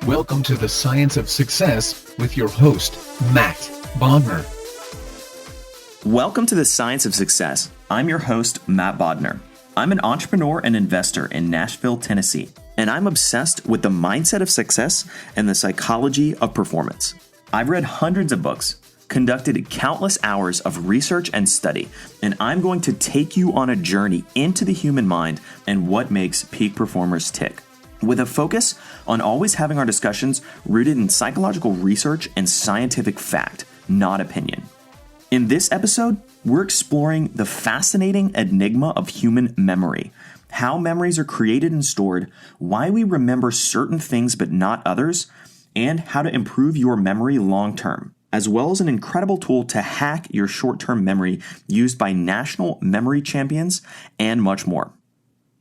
Welcome to the Science of Success with your host, Matt Bodner. Welcome to the Science of Success. I'm your host, Matt Bodner. I'm an entrepreneur and investor in Nashville, Tennessee, and I'm obsessed with the mindset of success and the psychology of performance. I've read hundreds of books, conducted countless hours of research and study, and I'm going to take you on a journey into the human mind and what makes peak performers tick, with a focus on always having our discussions rooted in psychological research and scientific fact, not opinion. In this episode, we're exploring the fascinating enigma of human memory, how memories are created and stored, why we remember certain things but not others, and how to improve your memory long term, as well as an incredible tool to hack your short-term memory used by national memory champions, and much more.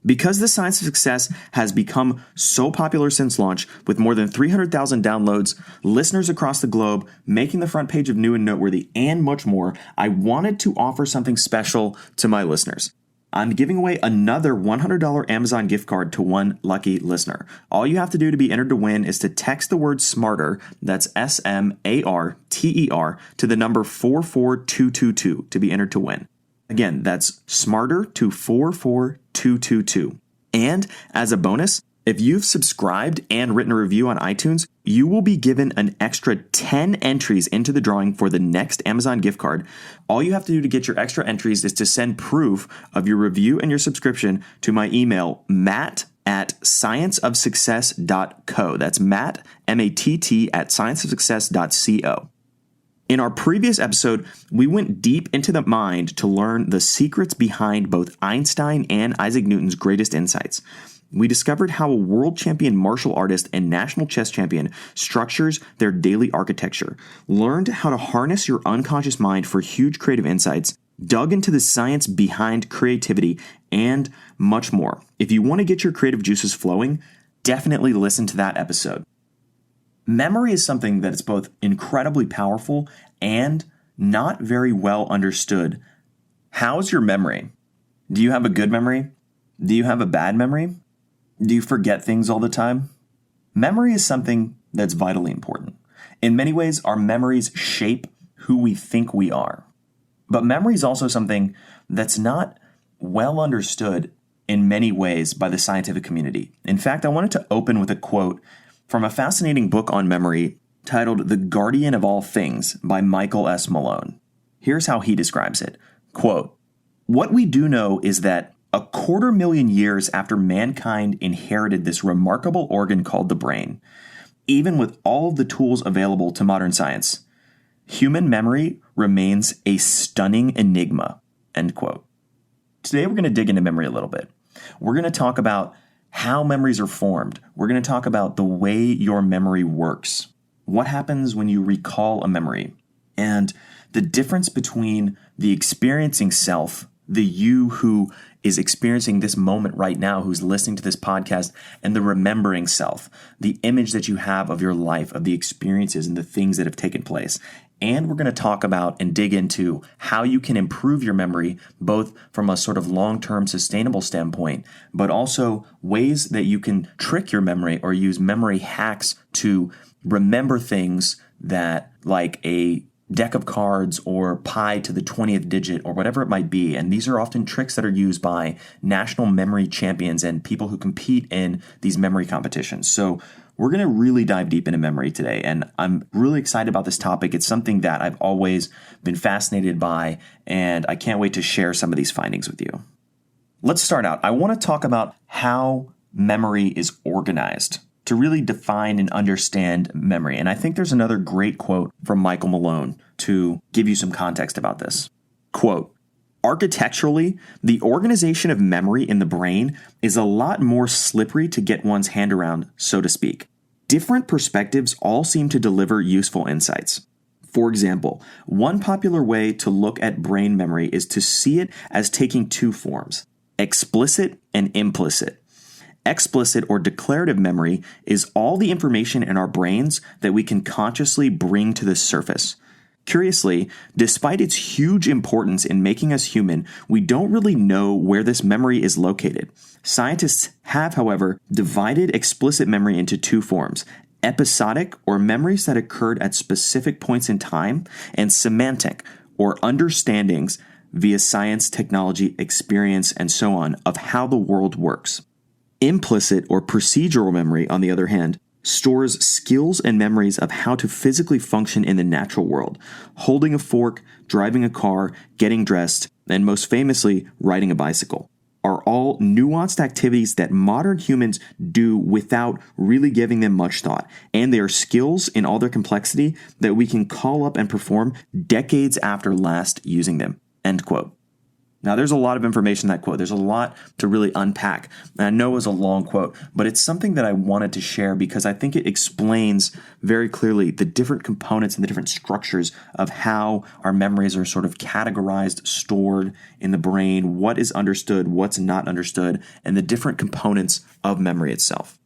Because the Science of Success has become so popular since launch, with more than 300,000 downloads, listeners across the globe, making the front page of New and Noteworthy, and much more, I wanted to offer something special to my listeners. I'm giving away another $100 Amazon gift card to one lucky listener. All you have to do to be entered to win is to text the word SMARTER, that's SMARTER, to the number 44222 to be entered to win. Again, that's SMARTER to 44222. And as a bonus, if you've subscribed and written a review on iTunes, you will be given an extra 10 entries into the drawing for the next Amazon gift card. All you have to do to get your extra entries is to send proof of your review and your subscription to my email, matt@scienceofsuccess.co. That's Matt, M-A-T-T, at scienceofsuccess.co. In our previous episode, we went deep into the mind to learn the secrets behind both Einstein and Isaac Newton's greatest insights. We discovered how a world champion martial artist and national chess champion structures their daily architecture, learned how to harness your unconscious mind for huge creative insights, dug into the science behind creativity, and much more. If you want to get your creative juices flowing, definitely listen to that episode. Memory is something that is both incredibly powerful and not very well understood. How's your memory? Do you have a good memory? Do you have a bad memory? Do you forget things all the time? Memory is something that's vitally important. In many ways, our memories shape who we think we are. But memory is also something that's not well understood in many ways by the scientific community. In fact, I wanted to open with a quote from a fascinating book on memory titled The Guardian of All Things by Michael S. Malone. Here's how he describes it. Quote, "What we do know is that 250,000 years after mankind inherited this remarkable organ called the brain, even with all of the tools available to modern science, human memory remains a stunning enigma." End quote. Today we're going to dig into memory a little bit. We're going to talk about how memories are formed. We're going to talk about the way your memory works, what happens when you recall a memory, and the difference between the experiencing self, the you who is experiencing this moment right now, who's listening to this podcast, and the remembering self, the image that you have of your life, of the experiences and the things that have taken place. And we're going to talk about and dig into how you can improve your memory, both from a sort of long-term sustainable standpoint, but also ways that you can trick your memory or use memory hacks to remember things that, like a deck of cards or pi to the 20th digit or whatever it might be. And these are often tricks that are used by national memory champions and people who compete in these memory competitions. So we're going to really dive deep into memory today, and I'm really excited about this topic. It's something that I've always been fascinated by, and I can't wait to share some of these findings with you. Let's start out. I want to talk about how memory is organized to really define and understand memory. And I think there's another great quote from Michael Malone to give you some context about this. Quote, "Architecturally, the organization of memory in the brain is a lot more slippery to get one's hand around, so to speak. Different perspectives all seem to deliver useful insights. For example, one popular way to look at brain memory is to see it as taking two forms, explicit and implicit. Explicit or declarative memory is all the information in our brains that we can consciously bring to the surface. Curiously, despite its huge importance in making us human, we don't really know where this memory is located. Scientists have, however, divided explicit memory into two forms, episodic, or memories that occurred at specific points in time, and semantic, or understandings via science, technology, experience, and so on of how the world works. Implicit or procedural memory, on the other hand, stores skills and memories of how to physically function in the natural world, holding a fork, driving a car, getting dressed, and most famously, riding a bicycle, are all nuanced activities that modern humans do without really giving them much thought. And they are skills in all their complexity that we can call up and perform decades after last using them. End quote. Now, there's a lot of information in that quote. There's a lot to really unpack. And I know it was a long quote, but it's something that I wanted to share because I think it explains very clearly the different components and the different structures of how our memories are sort of categorized, stored in the brain, what is understood, what's not understood, and the different components of memory itself.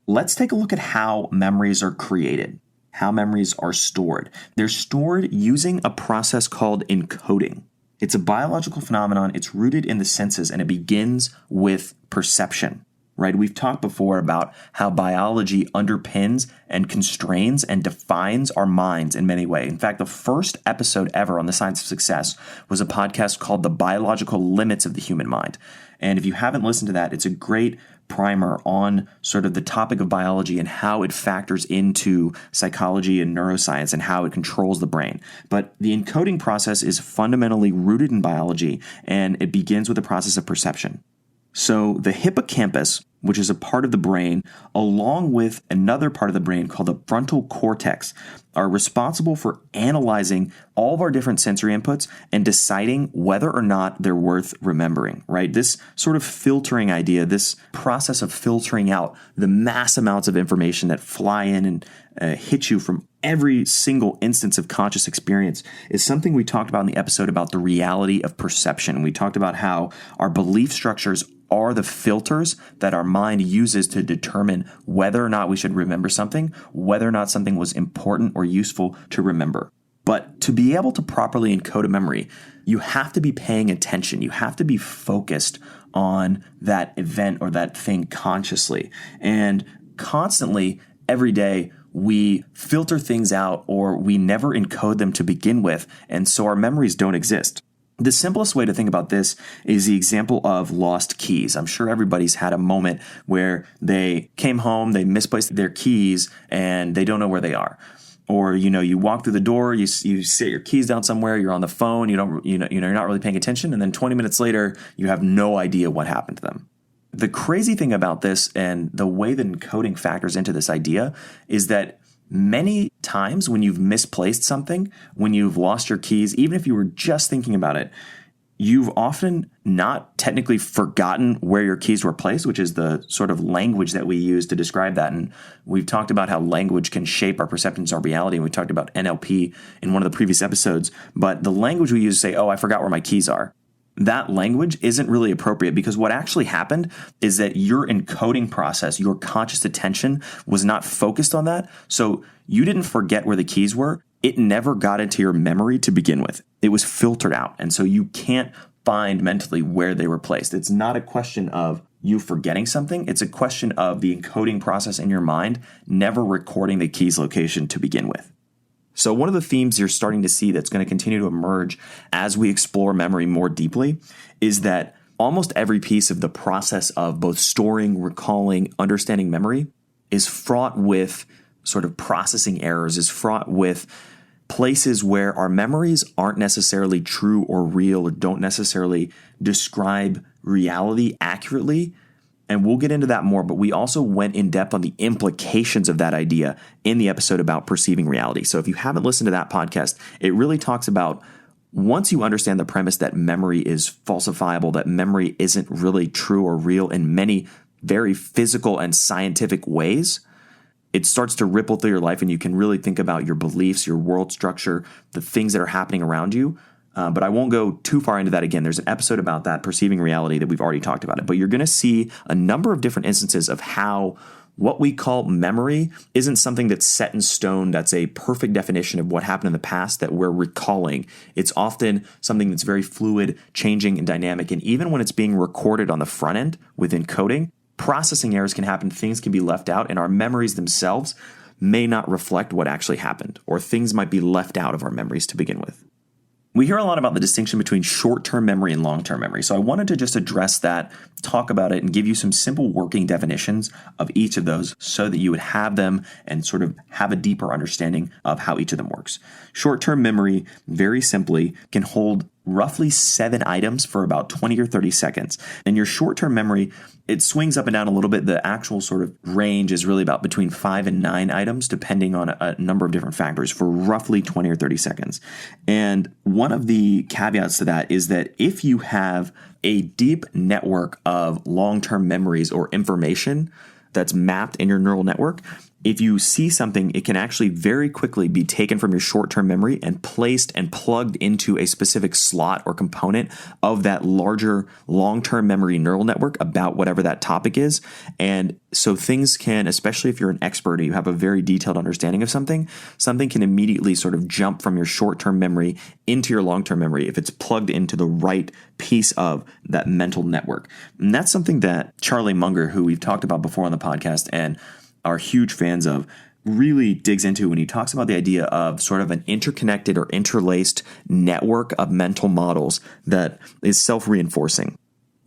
Let's take a look at how memories are created, how memories are stored. They're stored using a process called encoding. It's a biological phenomenon. It's rooted in the senses, and it begins with perception, right? We've talked before about how biology underpins and constrains and defines our minds in many ways. In fact, the first episode ever on the Science of Success was a podcast called The Biological Limits of the Human Mind. And if you haven't listened to that, it's a great primer on sort of the topic of biology and how it factors into psychology and neuroscience and how it controls the brain. But the encoding process is fundamentally rooted in biology, and it begins with the process of perception. So the hippocampus, which is a part of the brain, along with another part of the brain called the frontal cortex, are responsible for analyzing all of our different sensory inputs and deciding whether or not they're worth remembering, right? This sort of filtering idea, this process of filtering out the mass amounts of information that fly in and hit you from every single instance of conscious experience is something we talked about in the episode about the reality of perception. We talked about how our belief structures are the filters that our mind uses to determine whether or not we should remember something, whether or not something was important or useful to remember. But to be able to properly encode a memory, you have to be paying attention. You have to be focused on that event or that thing consciously. And constantly, every day, we filter things out or we never encode them to begin with, and so our memories don't exist. The simplest way to think about this is the example of lost keys. I'm sure everybody's had a moment where they came home, they misplaced their keys, and they don't know where they are. Or, you walk through the door, you set your keys down somewhere, you're on the phone, you're not really paying attention, and then 20 minutes later, you have no idea what happened to them. The crazy thing about this and the way that encoding factors into this idea is that many times when you've misplaced something, when you've lost your keys, even if you were just thinking about it, you've often not technically forgotten where your keys were placed, which is the sort of language that we use to describe that. And we've talked about how language can shape our perceptions of reality. And we talked about NLP in one of the previous episodes. But the language we use to say, I forgot where my keys are. That language isn't really appropriate because what actually happened is that your encoding process, your conscious attention was not focused on that. So you didn't forget where the keys were. It never got into your memory to begin with. It was filtered out. And so you can't find mentally where they were placed. It's not a question of you forgetting something. It's a question of the encoding process in your mind never recording the key's location to begin with. So one of the themes you're starting to see that's going to continue to emerge as we explore memory more deeply is that almost every piece of the process of both storing, recalling, understanding memory is fraught with sort of processing errors, is fraught with places where our memories aren't necessarily true or real or don't necessarily describe reality accurately. And we'll get into that more, but we also went in depth on the implications of that idea in the episode about perceiving reality. So if you haven't listened to that podcast, it really talks about once you understand the premise that memory is falsifiable, that memory isn't really true or real in many very physical and scientific ways, it starts to ripple through your life and you can really think about your beliefs, your world structure, the things that are happening around you. But I won't go too far into that again. There's an episode about that, perceiving reality, that we've already talked about it. But you're going to see a number of different instances of how what we call memory isn't something that's set in stone, that's a perfect definition of what happened in the past that we're recalling. It's often something that's very fluid, changing, and dynamic. And even when it's being recorded on the front end with encoding, processing errors can happen, things can be left out, and our memories themselves may not reflect what actually happened, or things might be left out of our memories to begin with. We hear a lot about the distinction between short-term memory and long-term memory, so I wanted to just address that, talk about it, and give you some simple working definitions of each of those so that you would have them and sort of have a deeper understanding of how each of them works. Short-term memory, very simply, can hold roughly 7 items for about 20 or 30 seconds. And your short-term memory, it swings up and down a little bit. The actual sort of range is really about between 5 and 9 items, depending on a number of different factors, for roughly 20 or 30 seconds. And one of the caveats to that is that if you have a deep network of long-term memories or information that's mapped in your neural network, if you see something, it can actually very quickly be taken from your short-term memory and placed and plugged into a specific slot or component of that larger long-term memory neural network about whatever that topic is. And so things can, especially if you're an expert or you have a very detailed understanding of something can immediately sort of jump from your short-term memory into your long-term memory if it's plugged into the right piece of that mental network. And that's something that Charlie Munger, who we've talked about before on the podcast and are huge fans of, really digs into when he talks about the idea of sort of an interconnected or interlaced network of mental models that is self-reinforcing.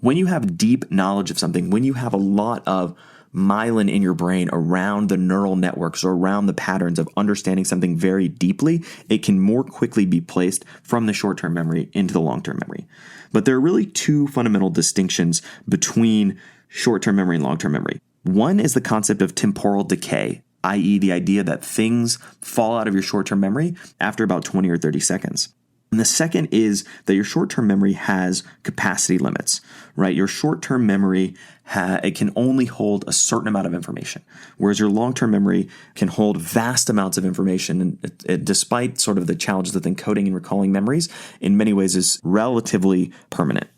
When you have deep knowledge of something, when you have a lot of myelin in your brain around the neural networks or around the patterns of understanding something very deeply, it can more quickly be placed from the short-term memory into the long-term memory. But there are really 2 fundamental distinctions between short-term memory and long-term memory. One is the concept of temporal decay, i.e. the idea that things fall out of your short-term memory after about 20 or 30 seconds. And the second is that your short-term memory has capacity limits, right? Your short-term memory, it can only hold a certain amount of information, whereas your long-term memory can hold vast amounts of information. And despite sort of the challenges with encoding and recalling memories, in many ways is relatively permanent.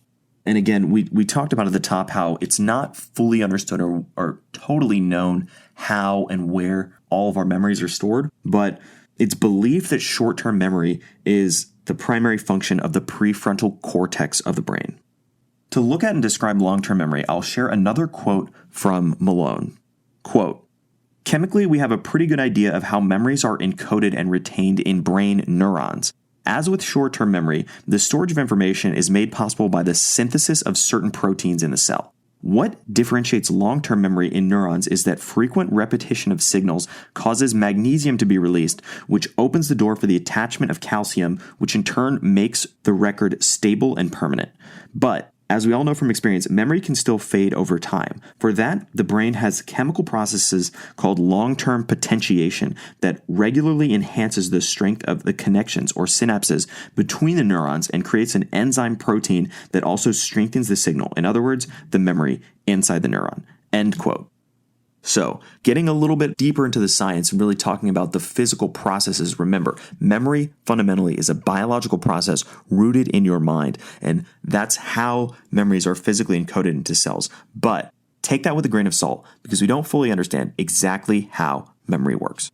And again, we talked about at the top how it's not fully understood or totally known how and where all of our memories are stored, but it's believed that short-term memory is the primary function of the prefrontal cortex of the brain. To look at and describe long-term memory, I'll share another quote from Malone. Quote, "Chemically, we have a pretty good idea of how memories are encoded and retained in brain neurons. As with short-term memory, the storage of information is made possible by the synthesis of certain proteins in the cell. What differentiates long-term memory in neurons is that frequent repetition of signals causes magnesium to be released, which opens the door for the attachment of calcium, which in turn makes the record stable and permanent. But as we all know from experience, memory can still fade over time. For that, the brain has chemical processes called long-term potentiation that regularly enhances the strength of the connections or synapses between the neurons and creates an enzyme protein that also strengthens the signal. In other words, the memory inside the neuron." End quote. So, getting a little bit deeper into the science and really talking about the physical processes, remember, memory fundamentally is a biological process rooted in your mind, and that's how memories are physically encoded into cells. But take that with a grain of salt, because we don't fully understand exactly how memory works.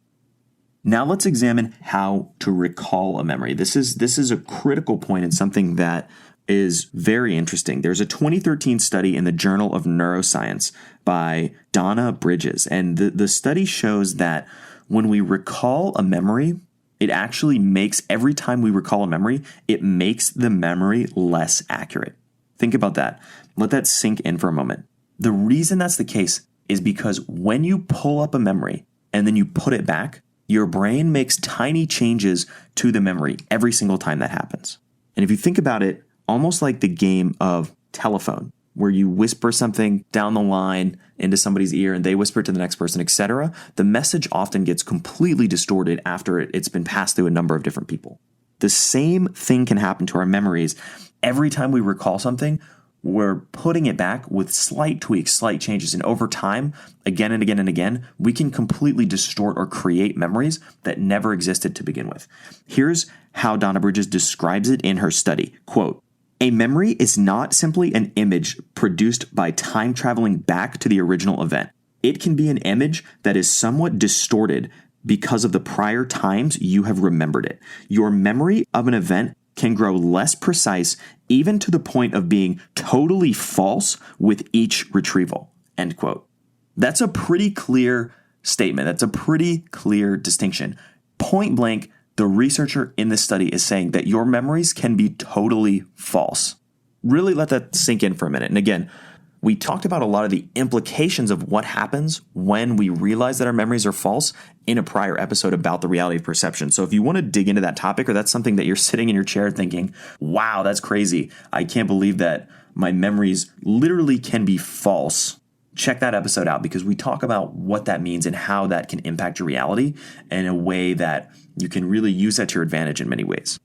Now let's examine how to recall a memory. This is a critical point and something that is very interesting. There's a 2013 study in the Journal of Neuroscience by Donna Bridges, and the study shows that when we recall a memory, it actually makes, every time we recall a memory, it makes the memory less accurate. Think about that. Let that sink in for a moment. The reason that's the case is because when you pull up a memory and then you put it back, your brain makes tiny changes to the memory every single time that happens. And if you think about it, almost like the game of telephone, where you whisper something down the line into somebody's ear and they whisper it to the next person, etc., the message often gets completely distorted after it's been passed through a number of different people. The same thing can happen to our memories. Every time we recall something, we're putting it back with slight tweaks, slight changes, and over time, again and again and again, we can completely distort or create memories that never existed to begin with. Here's how Donna Bridges describes it in her study. Quote, "A memory is not simply an image produced by time traveling back to the original event. It can be an image that is somewhat distorted because of the prior times you have remembered it. Your memory of an event can grow less precise, even to the point of being totally false with each retrieval." End quote. That's a pretty clear statement. That's a pretty clear distinction. Point blank, the researcher in this study is saying that your memories can be totally false. Really let that sink in for a minute. And again, we talked about a lot of the implications of what happens when we realize that our memories are false in a prior episode about the reality of perception. So if you want to dig into that topic, or that's something that you're sitting in your chair thinking, wow, that's crazy, I can't believe that my memories literally can be false, check that episode out, because we talk about what that means and how that can impact your reality in a way that you can really use that to your advantage in many ways.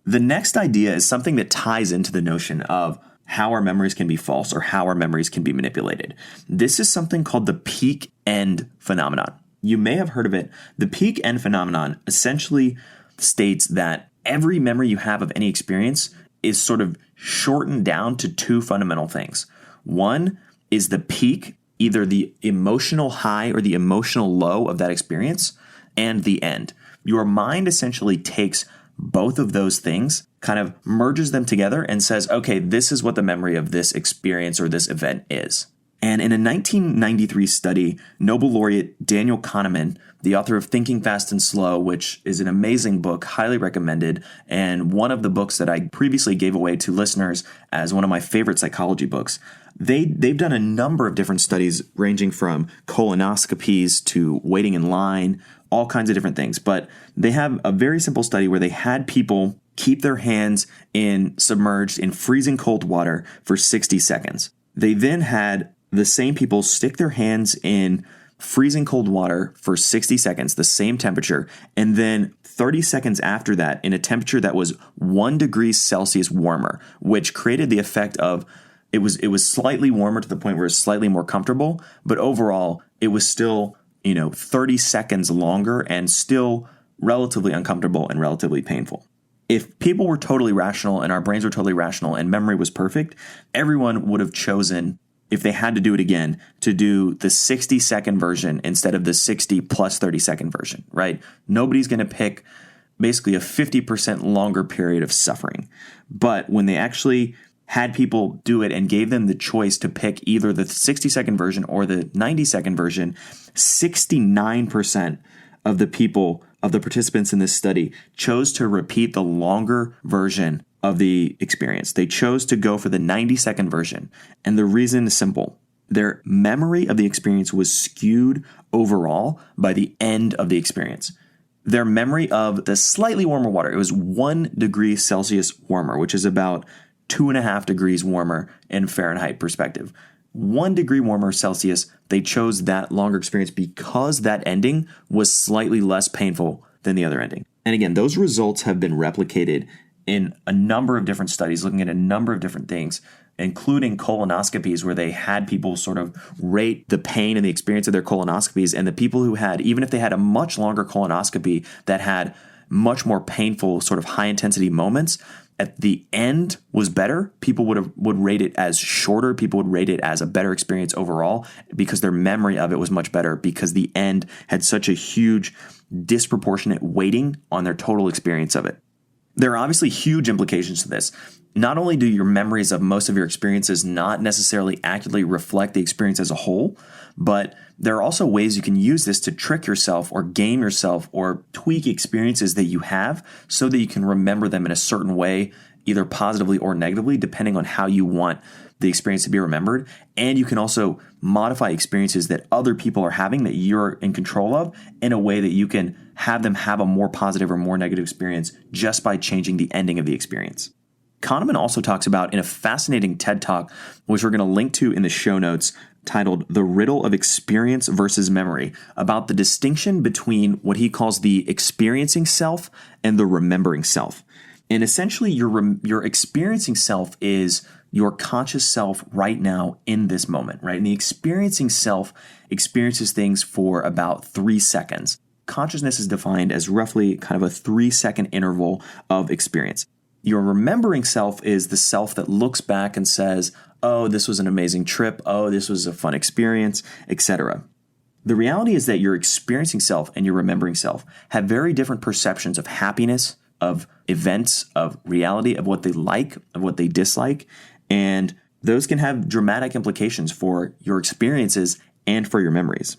The next idea is something that ties into the notion of how our memories can be false or how our memories can be manipulated. This is something called the peak end phenomenon. You may have heard of it. The peak end phenomenon essentially states that every memory you have of any experience is sort of shortened down to two fundamental things. One is the peak, either the emotional high or the emotional low of that experience, and the end. Your mind essentially takes both of those things, kind of merges them together and says, okay, this is what the memory of this experience or this event is. And in a 1993 study, Nobel laureate Daniel Kahneman, the author of Thinking Fast and Slow, which is an amazing book, highly recommended, and one of the books that I previously gave away to listeners as one of my favorite psychology books, they've done a number of different studies ranging from colonoscopies to waiting in line, all kinds of different things. But they have a very simple study where they had people keep their hands submerged in freezing cold water for 60 seconds. They then had the same people stick their hands in freezing cold water for 60 seconds, the same temperature, and then 30 seconds after that in a temperature that was 1 degree Celsius warmer, which created the effect of it was slightly warmer to the point where it's slightly more comfortable, but overall it was still 30 seconds longer and still relatively uncomfortable and relatively painful. If people were totally rational and our brains were totally rational and memory was perfect, everyone would have chosen, if they had to do it again, to do the 60-second version instead of the 60 plus 30-second version, right? Nobody's going to pick basically a 50% longer period of suffering. But when they actually had people do it and gave them the choice to pick either the 60-second version or the 90-second version, 69% of the participants in this study chose to repeat the longer version of the experience. They chose to go for the 90-second version. And the reason is simple. Their memory of the experience was skewed overall by the end of the experience. Their memory of the slightly warmer water, it was 1 degree Celsius warmer, which is about 2.5 degrees warmer in Fahrenheit perspective. 1 degree warmer Celsius, they chose that longer experience because that ending was slightly less painful than the other ending. And again, those results have been replicated in a number of different studies looking at a number of different things, including colonoscopies, where they had people sort of rate the pain and the experience of their colonoscopies. And the people who had, even if they had a much longer colonoscopy that had much more painful sort of high intensity moments, at the end was better. People would rate it as shorter. People would rate it as a better experience overall because their memory of it was much better because the end had such a huge disproportionate weighting on their total experience of it. There are obviously huge implications to this. Not only do your memories of most of your experiences not necessarily accurately reflect the experience as a whole, but there are also ways you can use this to trick yourself or game yourself or tweak experiences that you have so that you can remember them in a certain way, either positively or negatively, depending on how you want the experience to be remembered. And you can also modify experiences that other people are having that you're in control of in a way that you can have them have a more positive or more negative experience just by changing the ending of the experience. Kahneman also talks about in a fascinating TED Talk, which we're going to link to in the show notes, titled The Riddle of Experience versus Memory, about the distinction between what he calls the experiencing self and the remembering self. And essentially, your experiencing self is your conscious self right now in this moment, right? And the experiencing self experiences things for about 3 seconds. Consciousness is defined as roughly kind of a 3-second interval of experience. Your remembering self is the self that looks back and says, oh, this was an amazing trip. Oh, this was a fun experience, etc. The reality is that your experiencing self and your remembering self have very different perceptions of happiness, of events, of reality, of what they like, of what they dislike. And those can have dramatic implications for your experiences and for your memories.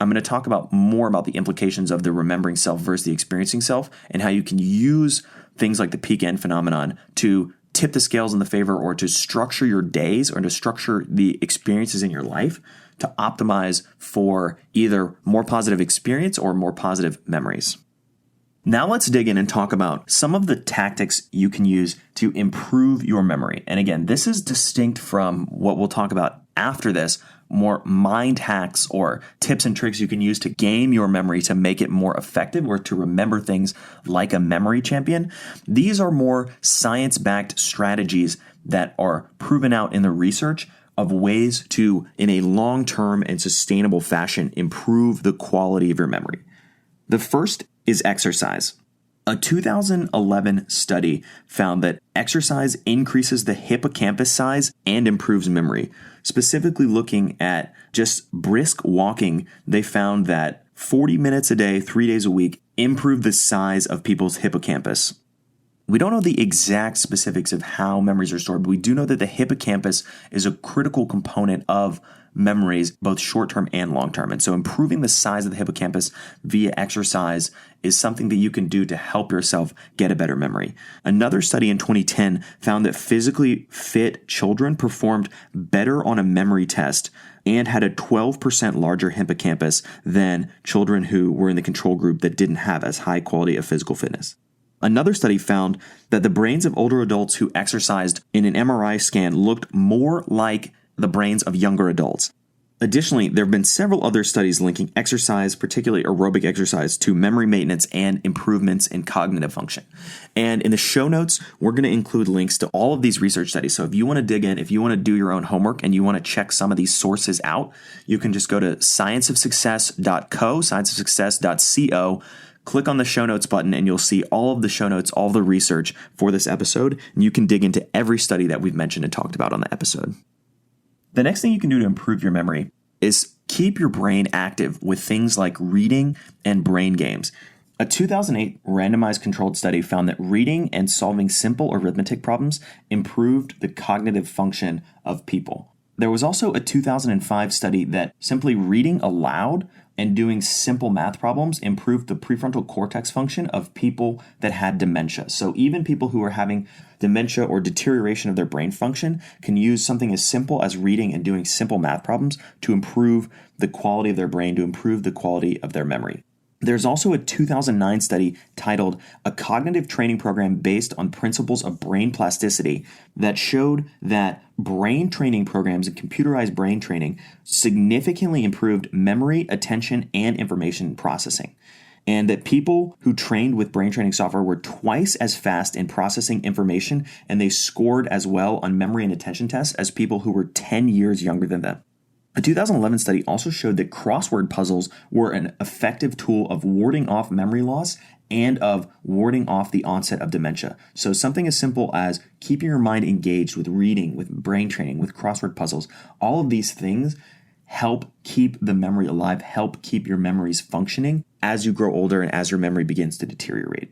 I'm going to talk more about the implications of the remembering self versus the experiencing self, and how you can use things like the peak end phenomenon to tip the scales in the favor, or to structure your days, or to structure the experiences in your life to optimize for either more positive experience or more positive memories. Now let's dig in and talk about some of the tactics you can use to improve your memory. And again, this is distinct from what we'll talk about after this, more mind hacks or tips and tricks you can use to game your memory to make it more effective, or to remember things like a memory champion. These are more science-backed strategies that are proven out in the research of ways to, in a long-term and sustainable fashion, improve the quality of your memory. The first is exercise. A 2011 study found that exercise increases the hippocampus size and improves memory. Specifically looking at just brisk walking, they found that 40 minutes a day, 3 days a week, improved the size of people's hippocampus. We don't know the exact specifics of how memories are stored, but we do know that the hippocampus is a critical component of memories, both short-term and long-term. And so improving the size of the hippocampus via exercise is something that you can do to help yourself get a better memory. Another study in 2010 found that physically fit children performed better on a memory test and had a 12% larger hippocampus than children who were in the control group that didn't have as high quality of physical fitness. Another study found that the brains of older adults who exercised in an MRI scan looked more like the brains of younger adults. Additionally, there have been several other studies linking exercise, particularly aerobic exercise, to memory maintenance and improvements in cognitive function. And in the show notes, we're going to include links to all of these research studies. So if you want to dig in, if you want to do your own homework and you want to check some of these sources out, you can just go to scienceofsuccess.co, scienceofsuccess.co, click on the show notes button, and you'll see all of the show notes, all of the research for this episode, and you can dig into every study that we've mentioned and talked about on the episode. The next thing you can do to improve your memory is keep your brain active with things like reading and brain games. A 2008 randomized controlled study found that reading and solving simple arithmetic problems improved the cognitive function of people. There was also a 2005 study that simply reading aloud and doing simple math problems improved the prefrontal cortex function of people that had dementia. So even people who are having dementia or deterioration of their brain function can use something as simple as reading and doing simple math problems to improve the quality of their brain, to improve the quality of their memory. There's also a 2009 study titled A Cognitive Training Program Based on Principles of Brain Plasticity that showed that brain training programs and computerized brain training significantly improved memory, attention, and information processing. And that people who trained with brain training software were twice as fast in processing information, and they scored as well on memory and attention tests as people who were 10 years younger than them. A 2011 study also showed that crossword puzzles were an effective tool of warding off memory loss and of warding off the onset of dementia. So something as simple as keeping your mind engaged with reading, with brain training, with crossword puzzles, all of these things help keep the memory alive, help keep your memories functioning as you grow older and as your memory begins to deteriorate.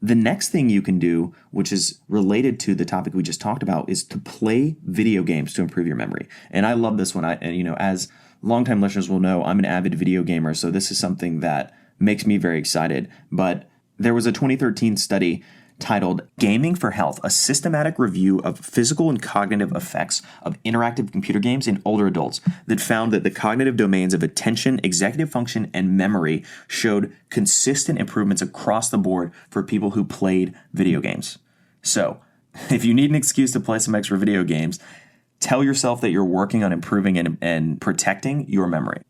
The next thing you can do, which is related to the topic we just talked about, is to play video games to improve your memory. And I love this one. As longtime listeners will know, I'm an avid video gamer, so this is something that makes me very excited. But there was a 2013 study titled Gaming for Health, a systematic review of physical and cognitive effects of interactive computer games in older adults, that found that the cognitive domains of attention, executive function, and memory showed consistent improvements across the board for people who played video games. So, if you need an excuse to play some extra video games, tell yourself that you're working on improving and protecting your memory.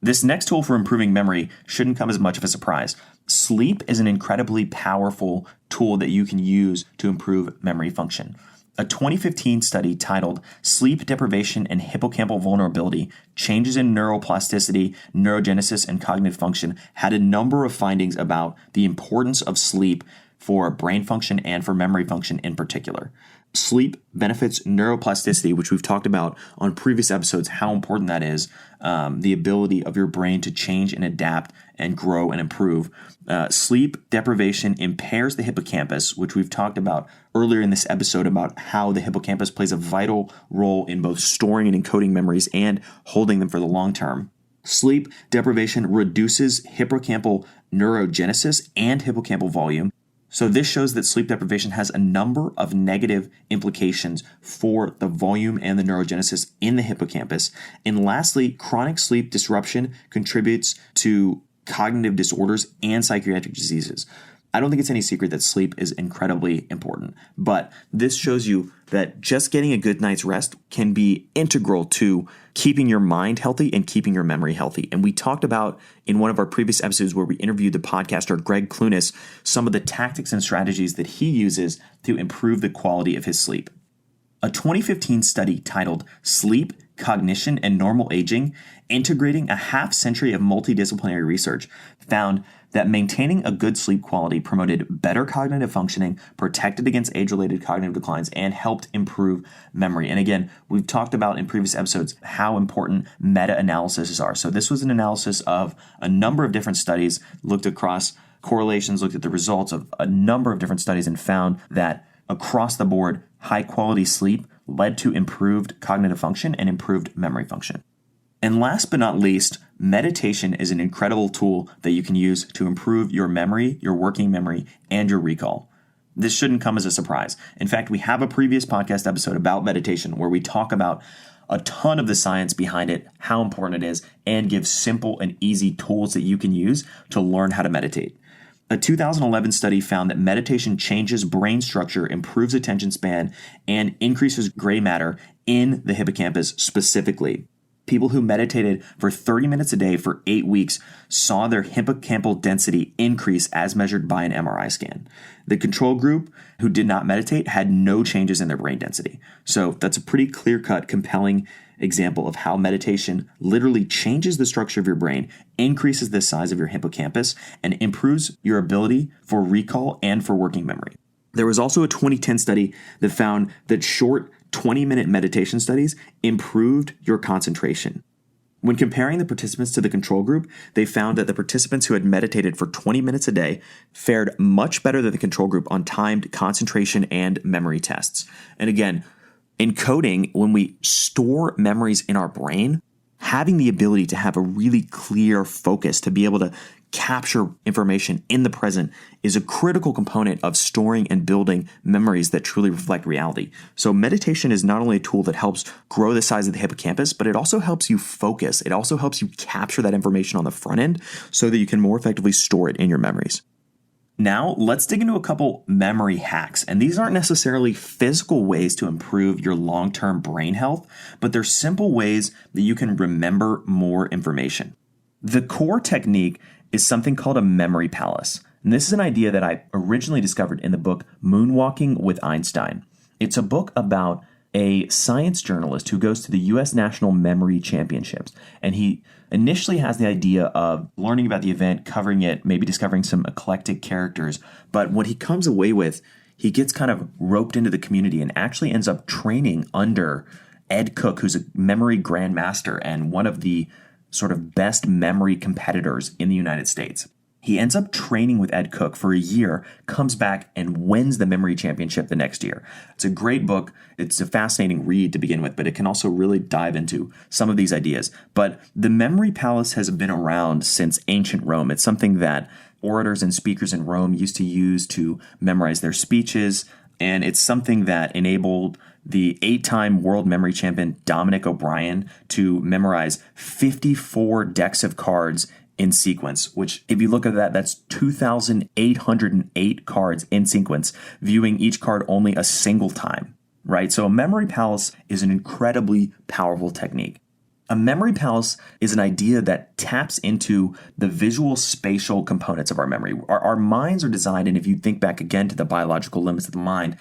This next tool for improving memory shouldn't come as much of a surprise. Sleep is an incredibly powerful tool that you can use to improve memory function. A 2015 study titled Sleep Deprivation and Hippocampal Vulnerability, Changes in Neuroplasticity, Neurogenesis, and Cognitive Function had a number of findings about the importance of sleep for brain function and for memory function in particular. Sleep benefits neuroplasticity, which we've talked about on previous episodes, how important that is, the ability of your brain to change and adapt and grow and improve. Sleep deprivation impairs the hippocampus, which we've talked about earlier in this episode about how the hippocampus plays a vital role in both storing and encoding memories and holding them for the long term. Sleep deprivation reduces hippocampal neurogenesis and hippocampal volume. So this shows that sleep deprivation has a number of negative implications for the volume and the neurogenesis in the hippocampus. And lastly, chronic sleep disruption contributes to cognitive disorders and psychiatric diseases. I don't think it's any secret that sleep is incredibly important, but this shows you that just getting a good night's rest can be integral to keeping your mind healthy and keeping your memory healthy. And we talked about in one of our previous episodes where we interviewed the podcaster Greg Clunis, some of the tactics and strategies that he uses to improve the quality of his sleep. A 2015 study titled Sleep, Cognition, and Normal Aging, Integrating a Half Century of Multidisciplinary Research, found that maintaining a good sleep quality promoted better cognitive functioning, protected against age-related cognitive declines, and helped improve memory. And again, we've talked about in previous episodes how important meta-analyses are. So this was an analysis of a number of different studies, looked across correlations, looked at the results of a number of different studies, and found that across the board, high-quality sleep led to improved cognitive function and improved memory function. And last but not least, meditation is an incredible tool that you can use to improve your memory, your working memory, and your recall. This shouldn't come as a surprise. In fact, we have a previous podcast episode about meditation where we talk about a ton of the science behind it, how important it is, and give simple and easy tools that you can use to learn how to meditate. A 2011 study found that meditation changes brain structure, improves attention span, and increases gray matter in the hippocampus specifically. People who meditated for 30 minutes a day for 8 weeks saw their hippocampal density increase as measured by an MRI scan. The control group who did not meditate had no changes in their brain density. So that's a pretty clear-cut, compelling example of how meditation literally changes the structure of your brain, increases the size of your hippocampus, and improves your ability for recall and for working memory. There was also a 2010 study that found that short 20-minute meditation studies improved your concentration. When comparing the participants to the control group, they found that the participants who had meditated for 20 minutes a day fared much better than the control group on timed concentration and memory tests. And again, in coding, when we store memories in our brain, having the ability to have a really clear focus, to be able to capture information in the present is a critical component of storing and building memories that truly reflect reality. So meditation is not only a tool that helps grow the size of the hippocampus, but it also helps you focus. It also helps you capture that information on the front end so that you can more effectively store it in your memories. Now, let's dig into a couple memory hacks. And these aren't necessarily physical ways to improve your long-term brain health, but they're simple ways that you can remember more information. The core technique is something called a memory palace. And this is an idea that I originally discovered in the book Moonwalking with Einstein. It's a book about a science journalist who goes to the U.S. National Memory Championships. And he initially has the idea of learning about the event, covering it, maybe discovering some eclectic characters. But what he comes away with, he gets kind of roped into the community and actually ends up training under Ed Cook, who's a memory grandmaster and one of the sort of best memory competitors in the United States. He ends up training with Ed Cook for a year, comes back and wins the memory championship the next year. It's a great book. It's a fascinating read to begin with, but it can also really dive into some of these ideas. But the memory palace has been around since ancient Rome. It's something that orators and speakers in Rome used to use to memorize their speeches, and it's something that enabled the 8-time world memory champion Dominic O'Brien to memorize 54 decks of cards in sequence, which if you look at that, that's 2,808 cards in sequence, viewing each card only a single time, right? So a memory palace is an incredibly powerful technique. A memory palace is an idea that taps into the visual spatial components of our memory. Our minds are designed, and if you think back again to the biological limits of the mind,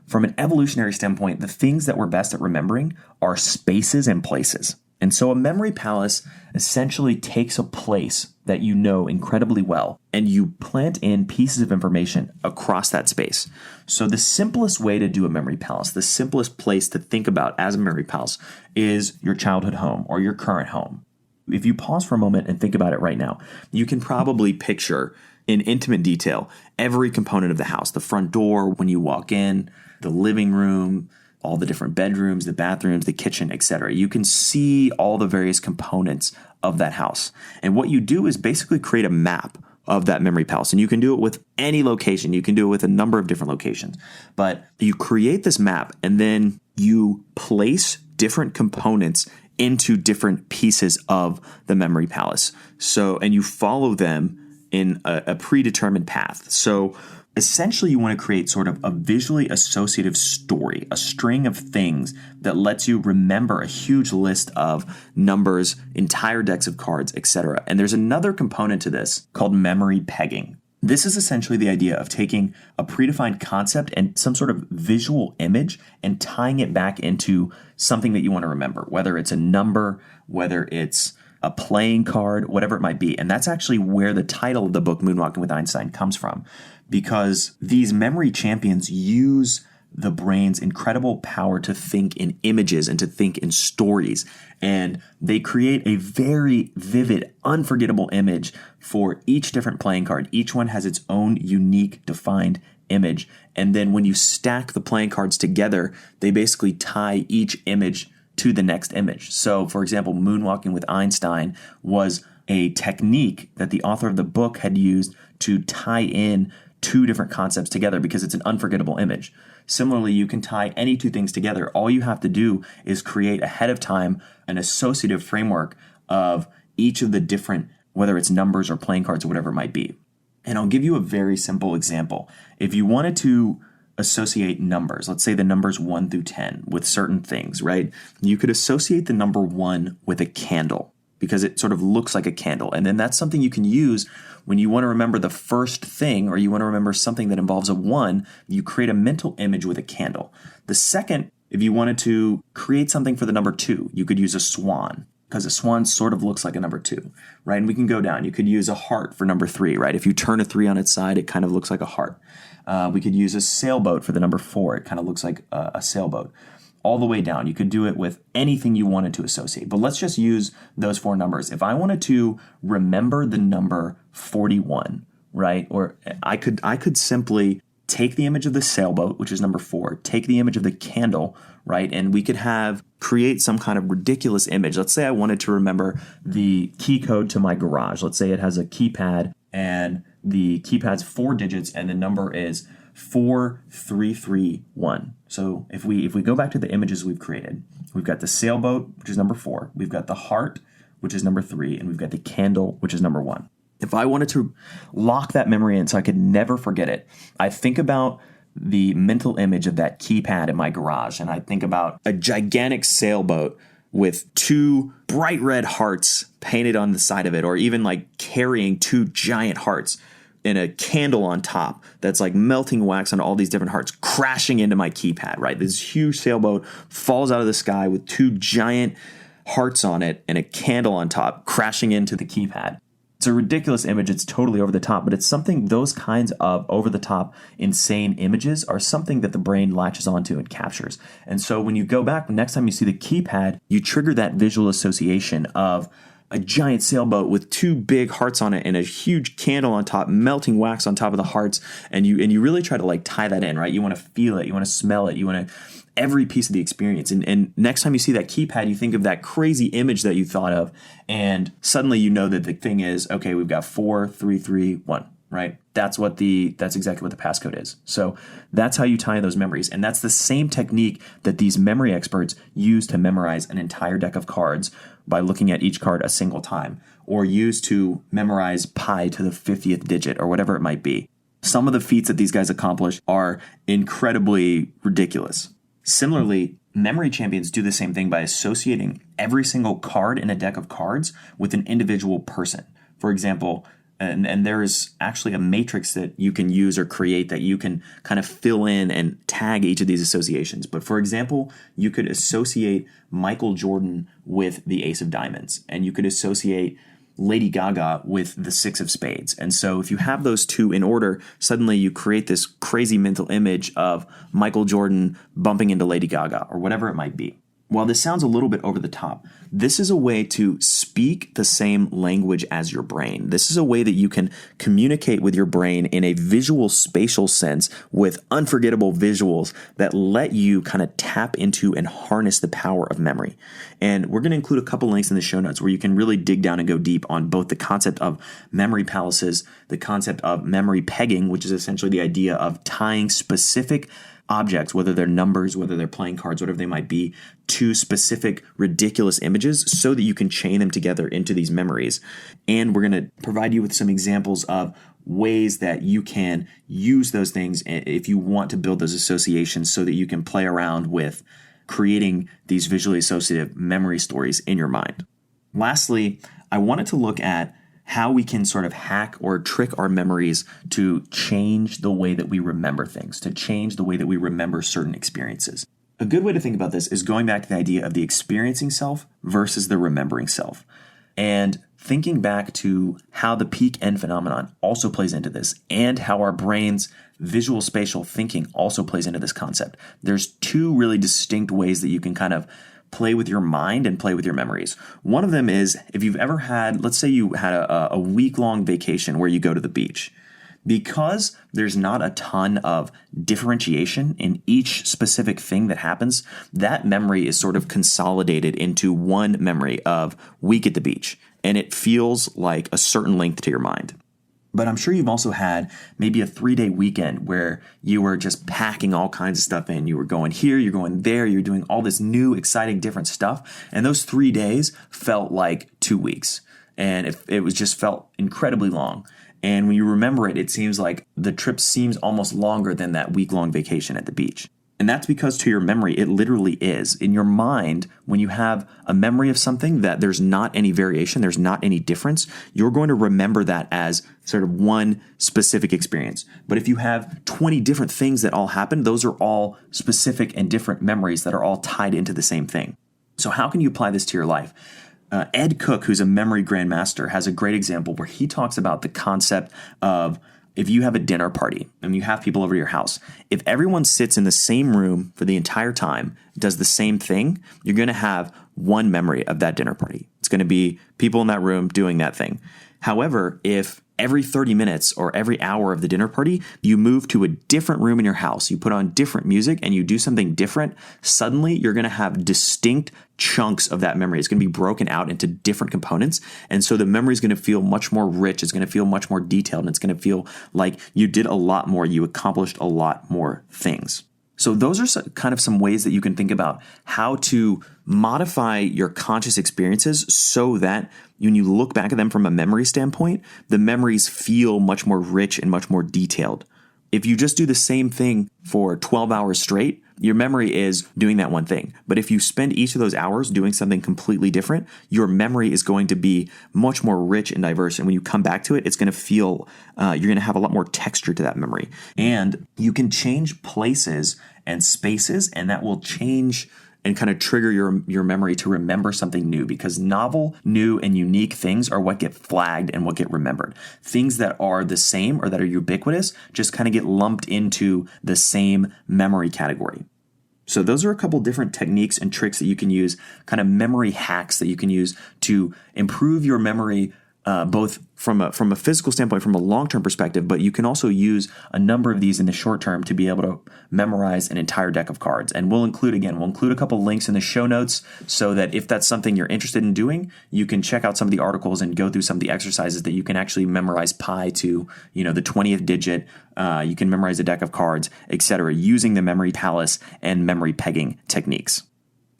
from an evolutionary standpoint, the things that we're best at remembering are spaces and places. And so a memory palace essentially takes a place that you know incredibly well, and you plant in pieces of information across that space. So the simplest way to do a memory palace, the simplest place to think about as a memory palace is your childhood home or your current home. If you pause for a moment and think about it right now, you can probably picture in intimate detail every component of the house, the front door when you walk in, the living room, all the different bedrooms, the bathrooms, the kitchen, etc. You can see all the various components of that house. And what you do is basically create a map of that memory palace. And you can do it with any location. You can do it with a number of different locations. But you create this map and then you place different components into different pieces of the memory palace. And you follow them in a predetermined path. So essentially, you want to create sort of a visually associative story, a string of things that lets you remember a huge list of numbers, entire decks of cards, etc. And there's another component to this called memory pegging. This is essentially the idea of taking a predefined concept and some sort of visual image and tying it back into something that you want to remember, whether it's a number, whether it's a playing card, whatever it might be. And that's actually where the title of the book, Moonwalking with Einstein, comes from, because these memory champions use the brain's incredible power to think in images and to think in stories. And they create a very vivid, unforgettable image for each different playing card. Each one has its own unique, defined image. And then when you stack the playing cards together, they basically tie each image to the next image. So, for example, Moonwalking with Einstein was a technique that the author of the book had used to tie in two different concepts together because it's an unforgettable image. Similarly, you can tie any two things together. All you have to do is create ahead of time an associative framework of each of the different, whether it's numbers or playing cards or whatever it might be. And I'll give you a very simple example. If you wanted to associate numbers, let's say the numbers 1 through 10 with certain things, right? You could associate the number 1 with a candle because it sort of looks like a candle. And then that's something you can use when you want to remember the first thing or you want to remember something that involves a 1, you create a mental image with a candle. The second, if you wanted to create something for the number 2, you could use a swan because a swan sort of looks like a number 2, right? And we can go down. You could use a heart for number 3, right? If you turn a 3 on its side, it kind of looks like a heart. We could use a sailboat for the number 4. It kind of looks like a sailboat. All the way down. You could do it with anything you wanted to associate. But let's just use those 4 numbers. If I wanted to remember the number 41, right? Or I could simply take the image of the sailboat, which is number 4, take the image of the candle, right? And we could create some kind of ridiculous image. Let's say I wanted to remember the key code to my garage. Let's say it has a keypad and the keypad's 4 digits and the number is 4331. So if we go back to the images we've created, we've got the sailboat, which is number 4, we've got the heart, which is number 3, and we've got the candle, which is number 1. If I wanted to lock that memory in so I could never forget it, I think about the mental image of that keypad in my garage, and I think about a gigantic sailboat with 2 bright red hearts painted on the side of it, or even like carrying 2 giant hearts and a candle on top that's like melting wax on all these different hearts crashing into my keypad, right? This huge sailboat falls out of the sky with 2 giant hearts on it and a candle on top crashing into the keypad. It's a ridiculous image. It's totally over the top, but it's something, those kinds of over the top, insane images are something that the brain latches onto and captures. And so when you go back, next time you see the keypad, you trigger that visual association of a giant sailboat with 2 big hearts on it and a huge candle on top, melting wax on top of the hearts. And you really try to like tie that in, right? You want to feel it. You want to smell it. You want to every piece of the experience. And next time you see that keypad, you think of that crazy image that you thought of. And suddenly you know that the thing is, okay, we've got 4, 3, 3, 1, right? That's exactly what the passcode is. So that's how you tie those memories. And that's the same technique that these memory experts use to memorize an entire deck of cards by looking at each card a single time, or use to memorize pi to the 50th digit or whatever it might be. Some of the feats that these guys accomplish are incredibly ridiculous. Similarly, memory champions do the same thing by associating every single card in a deck of cards with an individual person. For example, and there's actually a matrix that you can use or create that you can kind of fill in and tag each of these associations. But for example, you could associate Michael Jordan with the Ace of Diamonds, and you could associate Lady Gaga with the 6 of Spades. And so if you have those 2 in order, suddenly you create this crazy mental image of Michael Jordan bumping into Lady Gaga or whatever it might be. While this sounds a little bit over the top, this is a way to speak the same language as your brain. This is a way that you can communicate with your brain in a visual spatial sense with unforgettable visuals that let you kind of tap into and harness the power of memory. And we're going to include a couple links in the show notes where you can really dig down and go deep on both the concept of memory palaces, the concept of memory pegging, which is essentially the idea of tying specific objects, whether they're numbers, whether they're playing cards, whatever they might be, to specific ridiculous images so that you can chain them together into these memories. And we're going to provide you with some examples of ways that you can use those things if you want to build those associations so that you can play around with creating these visually associative memory stories in your mind. Lastly, I wanted to look at how we can sort of hack or trick our memories to change the way that we remember things, to change the way that we remember certain experiences. A good way to think about this is going back to the idea of the experiencing self versus the remembering self. And thinking back to how the peak end phenomenon also plays into this and how our brain's visual spatial thinking also plays into this concept. There's two really distinct ways that you can kind of play with your mind and play with your memories. One of them is if you've ever had, let's say you had a week-long vacation where you go to the beach. Because there's not a ton of differentiation in each specific thing that happens, that memory is sort of consolidated into one memory of week at the beach. And it feels like a certain length to your mind. But I'm sure you've also had maybe a 3-day weekend where you were just packing all kinds of stuff in. You were going here, you're going there, you're doing all this new, exciting, different stuff. And those 3 days felt like 2 weeks. And it was just felt incredibly long. And when you remember it, it seems like the trip seems almost longer than that week-long vacation at the beach. And that's because to your memory, it literally is. In your mind, when you have a memory of something that there's not any variation, there's not any difference, you're going to remember that as sort of one specific experience. But if you have 20 different things that all happen, those are all specific and different memories that are all tied into the same thing. So how can you apply this to your life? Ed Cook, who's a memory grandmaster, has a great example where he talks about the concept of if you have a dinner party and you have people over your house, if everyone sits in the same room for the entire time, does the same thing, you're going to have one memory of that dinner party. It's going to be people in that room doing that thing. However, if every 30 minutes or every hour of the dinner party, you move to a different room in your house, you put on different music and you do something different, suddenly you're going to have distinct chunks of that memory. It's going to be broken out into different components. And so the memory is going to feel much more rich. It's going to feel much more detailed. And it's going to feel like you did a lot more. You accomplished a lot more things. So those are kind of some ways that you can think about how to modify your conscious experiences so that when you look back at them from a memory standpoint, the memories feel much more rich and much more detailed. If you just do the same thing for 12 hours straight, your memory is doing that one thing. But if you spend each of those hours doing something completely different, your memory is going to be much more rich and diverse. And when you come back to it, it's going to feel, you're going to have a lot more texture to that memory. And you can change places and spaces, and that will change and kind of trigger your memory to remember something new, because novel, new, and unique things are what get flagged and what get remembered. Things that are the same or that are ubiquitous just kind of get lumped into the same memory category. So those are a couple different techniques and tricks that you can use, kind of memory hacks that you can use to improve your memory, both from a physical standpoint, from a long-term perspective, but you can also use a number of these in the short term to be able to memorize an entire deck of cards. And we'll include a couple links in the show notes so that if that's something you're interested in doing, you can check out some of the articles and go through some of the exercises that you can actually memorize pi to, the 20th digit. You can memorize a deck of cards, etc., using the memory palace and memory pegging techniques.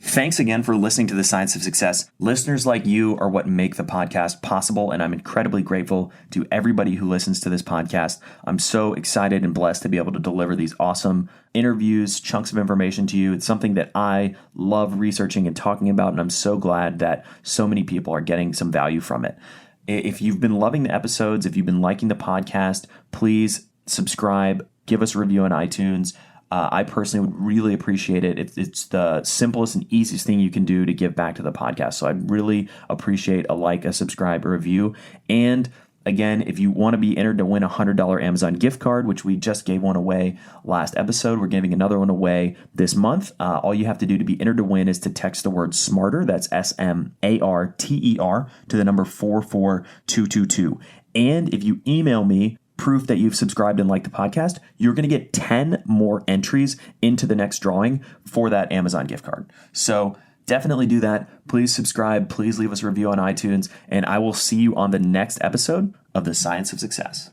Thanks again for listening to The Science of Success. Listeners like you are what make the podcast possible, and I'm incredibly grateful to everybody who listens to this podcast. I'm so excited and blessed to be able to deliver these awesome interviews, chunks of information to you. It's something that I love researching and talking about, and I'm so glad that so many people are getting some value from it. If you've been loving the episodes, if you've been liking the podcast, please subscribe, give us a review on iTunes. I personally would really appreciate it. It's the simplest and easiest thing you can do to give back to the podcast. So I'd really appreciate a like, a subscribe, a review. And Again, if you want to be entered to win a $100 Amazon gift card, which we just gave one away last episode, we're giving another one away this month. All you have to do to be entered to win is to text the word SMARTER, that's SMARTER, to the number 44222. And if you email me proof that you've subscribed and liked the podcast, you're going to get 10 more entries into the next drawing for that Amazon gift card. So definitely do that. Please subscribe. Please leave us a review on iTunes. And I will see you on the next episode of The Science of Success.